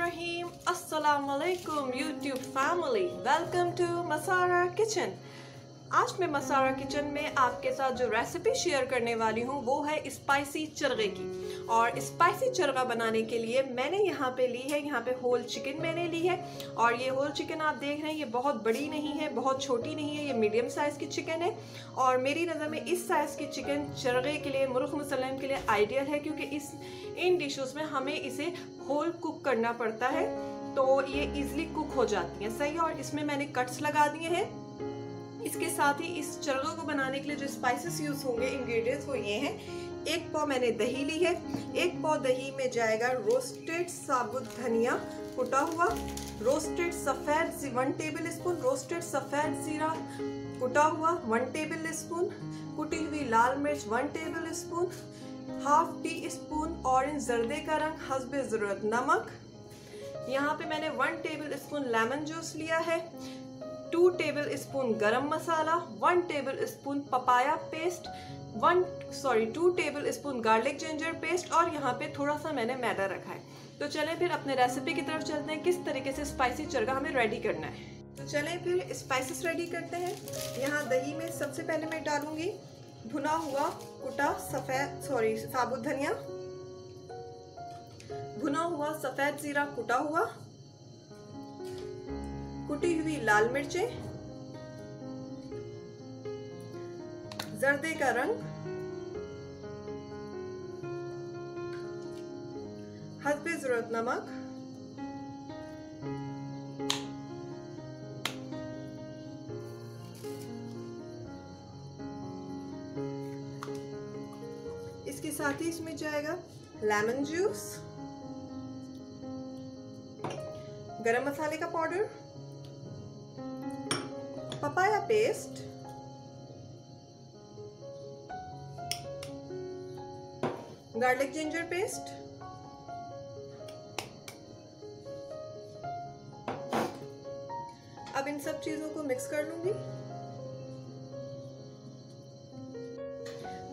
Bismillahirrahmanirrahim. Assalamu alaikum YouTube family. Welcome to Masara Kitchen. आज मैं मसारा kitchen में आपके साथ जो रेसिपी शेयर करने वाली हूँ वो है स्पाइसी चरगे की। और स्पाइसी चरगा बनाने के लिए मैंने यहाँ पे ली है, यहाँ पे होल चिकन मैंने ली है। और ये होल चिकन आप देख रहे हैं, ये बहुत बड़ी नहीं है, बहुत छोटी नहीं है, ये मीडियम साइज़ की चिकन है। और मेरी नज़र में इस साइज़ की चिकन चरगे के लिए, मुर्ग़ मुसल्लम के लिए आइडियल है, क्योंकि इन डिशेस में हमें इसे होल कुक करना पड़ता है, तो ये ईज़िली कुक हो जाती हैं। सही है। और इसमें मैंने कट्स लगा दिए हैं। इसके साथ ही इस चरगे को बनाने के लिए जो स्पाइसेस यूज होंगे, इंग्रेडिएंट्स वो ये हैं। 1 पाव मैंने दही ली है। 1 पाव दही में जाएगा रोस्टेड साबुत धनिया कुटा हुआ, रोस्टेड सफ़ेद 1 टेबल स्पून, रोस्टेड सफ़ेद ज़ीरा कुटा हुआ 1 टेबल स्पून, कुटी हुई लाल मिर्च 1 table spoon, ½ tea spoon orange जर्दे का रंग, हस्बे ज़रूरत नमक। यहाँ पे मैंने 1 टेबल स्पून लेमन जूस लिया है, 2 टेबल स्पून गरम मसाला, 1 table spoon papaya paste, 2 table spoon garlic ginger paste, और यहाँ पे थोड़ा सा मैंने मैदा रखा है। तो चलें फिर अपने रेसिपी की तरफ चलते हैं, किस तरीके से स्पाइसी चरगा हमें रेडी करना है। तो चलें फिर स्पाइसेस रेडी करते हैं। यहाँ दही में सबसे पहले मैं डालूंगी भुना हुआ कुटा साबुत धनिया, भुना हुआ सफ़ेद ज़ीरा कुटा हुआ, कुटी हुई लाल मिर्चें, जर्दे का रंग, हस्बे ज़रूरत नमक, इसके साथ ही इसमें जाएगा लेमन जूस, गरम मसाले का powder, papaya paste, garlic ginger paste, अब इन सब चीजों को मिक्स कर लूंगी।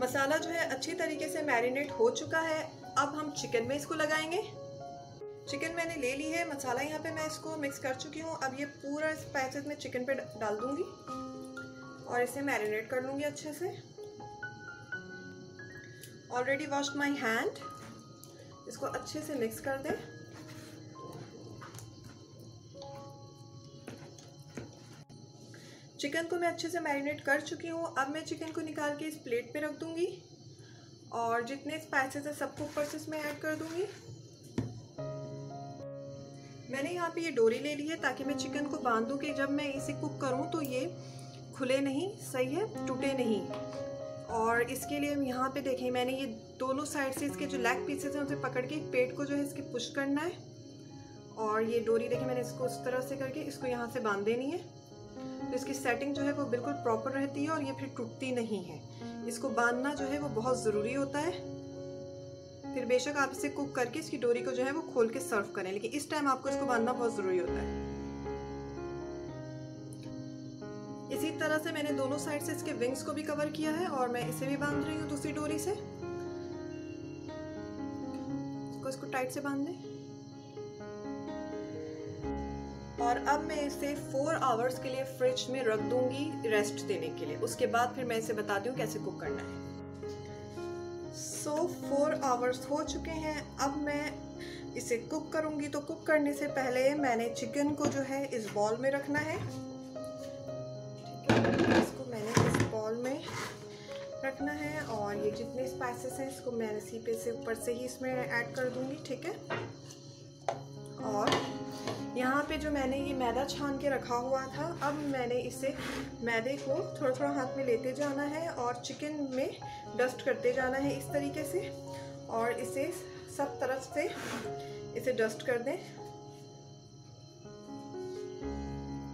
मसाला जो है अच्छी तरीके से मैरिनेट हो चुका है। अब हम चिकन में इसको लगाएंगे। चिकन मैंने ले ली है, मसाला यहाँ पे मैं इसको मिक्स कर चुकी हूँ। अब ये पूरा स्पाइसेस में चिकन पे डाल दूंगी और इसे मैरिनेट कर लूंगी अच्छे से। Already washed my hand. इसको अच्छे से मिक्स कर दें। चिकन को मैं अच्छे से मैरिनेट कर चुकी हूँ। अब मैं चिकन को निकाल के इस प्लेट पे रख दूंगी और जितने स्पाइसेस है सबको ऊपर से इसमें ऐड कर दूंगी। मैंने यहाँ पे ये डोरी ले ली है ताकि मैं चिकन को बांध दूँ कि जब मैं इसे कुक करूँ तो ये खुले नहीं, सही है, टूटे नहीं। और इसके लिए हम यहाँ पे देखें, मैंने ये दोनों साइड से इसके जो लेग पीसेस हैं उसे पकड़ के पेट को जो है इसके पुश करना है। और ये डोरी देखें, मैंने इसको उस तरह से करके इसको यहाँ से बांध देनी है, तो इसकी सेटिंग जो है वो बिल्कुल प्रॉपर रहती है और ये फिर टूटती नहीं है। इसको बांधना जो है वो बहुत ज़रूरी होता है। फिर बेशक आप इसे कुक करके इसकी डोरी को जो है वो खोल के सर्व करें, लेकिन इस टाइम आपको इसको बांधना बहुत ज़रूरी होता है। इसी तरह से मैंने दोनों साइड से इसके विंग्स को भी कवर किया है और मैं इसे भी बांध रही हूँ दूसरी डोरी से। इसको टाइट से बांध दें। और अब मैं इसे 4 आवर्स के लिए फ्रिज में रख दूंगी रेस्ट देने के लिए। उसके बाद फिर मैं इसे बताती हूँ कैसे कुक करना है। 4 आवर्स हो चुके हैं। अब मैं इसे कुक करूंगी। तो कुक करने से पहले मैंने चिकन को जो है इस बॉल में रखना है। ठीक है, इसको मैंने इस बॉल में रखना है और ये जितने स्पाइसेस हैं इसको मैं इसी पे से ऊपर से ही इसमें ऐड कर दूंगी। ठीक है। और यहाँ पे जो मैंने ये मैदा छान के रखा हुआ था, अब मैंने इसे मैदे को थोड़ा थोड़ा हाथ में लेते जाना है और चिकन में डस्ट करते जाना है इस तरीके से, और इसे सब तरफ से इसे डस्ट कर दें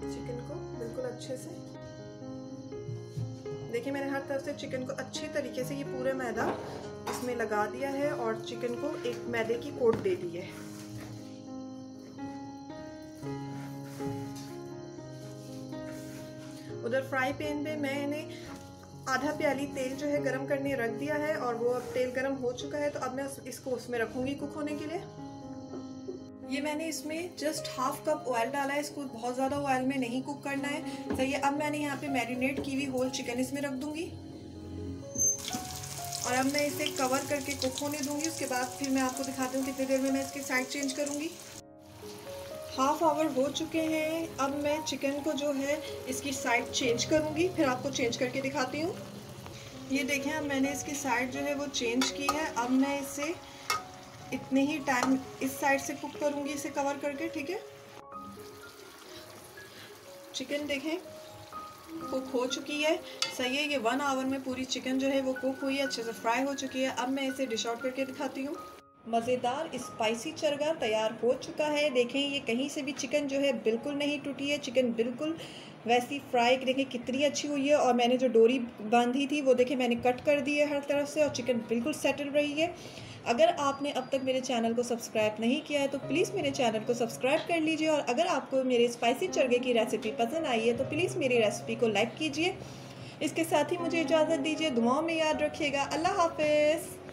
चिकन को बिल्कुल अच्छे से। देखिए मैंने हर तरफ से चिकन को अच्छी तरीके से ये पूरे मैदा इसमें लगा दिया है और चिकन को एक मैदे की कोट दे दी है। उधर फ्राई पैन पे मैंने आधा प्याली तेल जो है गरम करने रख दिया है और वो अब तेल गरम हो चुका है। तो अब मैं इसको उसमें रखूंगी कुक होने के लिए। ये मैंने इसमें जस्ट हाफ कप ऑयल डाला है, इसको बहुत ज़्यादा ऑयल में नहीं कुक करना है। सही है। अब मैंने यहाँ पे मैरिनेट की हुई होल चिकन इसमें रख दूँगी और अब मैं इसे कवर करके कुक होने दूँगी। उसके बाद फिर मैं आपको दिखाती हूँ कितनी देर में मैं इसकी साइड चेंज करूँगी। हाफ आवर हो चुके हैं। अब मैं चिकन को जो है इसकी साइड चेंज करूँगी, फिर आपको चेंज करके दिखाती हूँ। ये देखें, अब मैंने इसकी साइड जो है वो चेंज की है। अब मैं इसे इतने ही टाइम इस साइड से कुक करूँगी इसे कवर करके, ठीक है। चिकन देखें कुक हो चुकी है। सही है। ये 1 आवर में पूरी चिकन जो है वो कुक हुई है, अच्छे से फ्राई हो चुकी है। अब मैं इसे डिश आउट करके दिखाती हूँ। मज़ेदार स्पाइसी चरगा तैयार हो चुका है। देखें, ये कहीं से भी चिकन जो है बिल्कुल नहीं टूटी है। चिकन बिल्कुल वैसी फ्राई देखें कितनी अच्छी हुई है। और मैंने जो डोरी बांधी थी वो देखें मैंने कट कर दी है हर तरफ से, और चिकन बिल्कुल सेटल रही है। अगर आपने अब तक मेरे चैनल को सब्सक्राइब नहीं किया है तो प्लीज़ मेरे चैनल को सब्सक्राइब कर लीजिए। और अगर आपको मेरे स्पाइसी चरगे की रेसिपी पसंद आई है तो प्लीज़ मेरी रेसिपी को लाइक कीजिए। इसके साथ ही मुझे इजाज़त दीजिए। दुआओं में याद रखिएगा। अल्लाह हाफ़िज़।